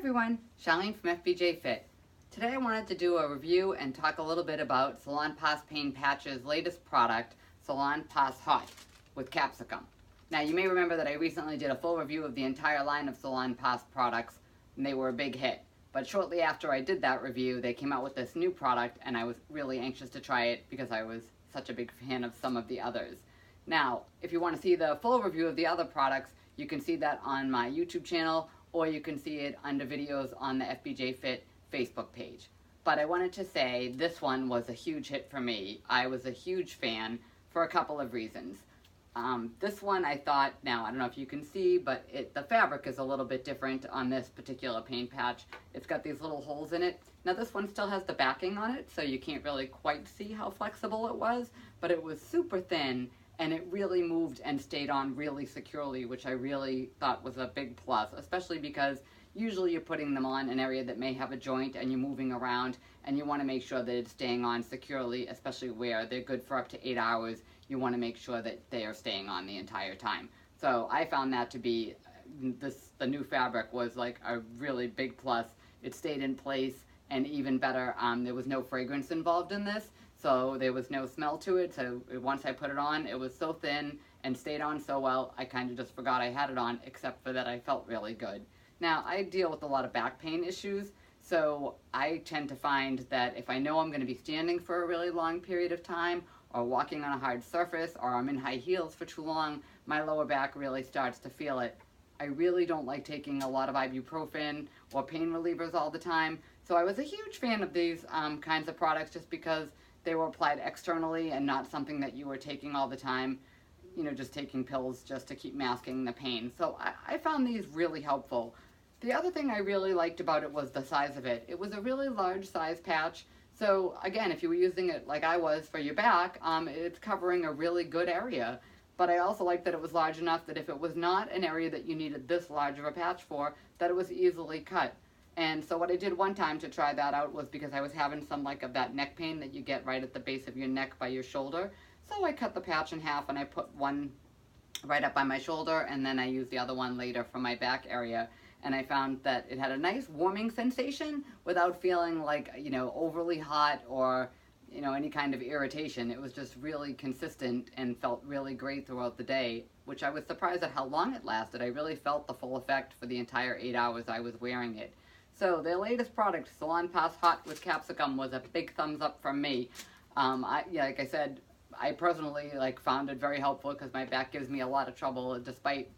everyone, Charlene from FBJ Fit. Today I wanted to do a review and talk a little bit about Salonpas Pain Patch's latest product, Salonpas Hot with Capsicum. Now you may remember that I recently did a full review of the entire line of Salonpas products and they were a big hit. But shortly after I did that review, they came out with this new product and I was really anxious to try it because I was such a big fan of some of the others. Now, if you want to see the full review of the other products, you can see that on my YouTube channel, or you can see it under videos on the FBJ Fit Facebook page. But I wanted to say this one was a huge hit for me. I was a huge fan for a couple of reasons. This one I thought, now I don't know if you can see, but the fabric is a little bit different on this particular pain patch. It's got these little holes in it. Now this one still has the backing on it, so you can't really quite see how flexible it was, but it was super thin and it really moved and stayed on really securely, which I really thought was a big plus, especially because usually you're putting them on an area that may have a joint and you're moving around and you want to make sure that it's staying on securely, especially where they're good for up to 8 hours. You want to make sure that they are staying on the entire time. So I found that to be, the new fabric was like a really big plus. It stayed in place, and even better, there was no fragrance involved in this. So there was no smell to it, so once I put it on, it was so thin and stayed on so well, I kind of just forgot I had it on, except for that I felt really good. Now, I deal with a lot of back pain issues, so I tend to find that if I know I'm going to be standing for a really long period of time, or walking on a hard surface, or I'm in high heels for too long, my lower back really starts to feel it. I really don't like taking a lot of ibuprofen or pain relievers all the time, so I was a huge fan of these kinds of products just because they were applied externally and not something that you were taking all the time, you know, just taking pills just to keep masking the pain. So I found these really helpful. The other thing I really liked about it was the size of it. It was a really large size patch. So again, if you were using it like I was for your back, it's covering a really good area. But I also liked that it was large enough that if it was not an area that you needed this large of a patch for, that it was easily cut. And so what I did one time to try that out was because I was having some of that neck pain that you get right at the base of your neck by your shoulder. So I cut the patch in half and I put one right up by my shoulder, and then I used the other one later for my back area. And I found that it had a nice warming sensation without feeling like, you know, overly hot or, you know, any kind of irritation. It was just really consistent and felt really great throughout the day, which I was surprised at how long it lasted. I really felt the full effect for the entire 8 hours I was wearing it. So their latest product, Salonpas Hot with Capsicum, was a big thumbs up from me. Like I said, I personally found it very helpful because my back gives me a lot of trouble despite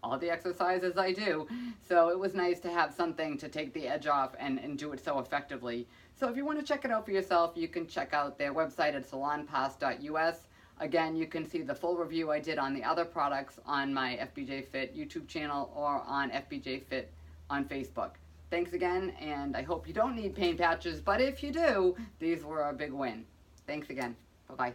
all the exercises I do. So it was nice to have something to take the edge off and do it so effectively. So if you want to check it out for yourself, you can check out their website at salonpas.us. Again, you can see the full review I did on the other products on my FBJ Fit YouTube channel or on FBJ Fit on Facebook. Thanks again, and I hope you don't need pain patches, but if you do, these were a big win. Thanks again. Bye-bye.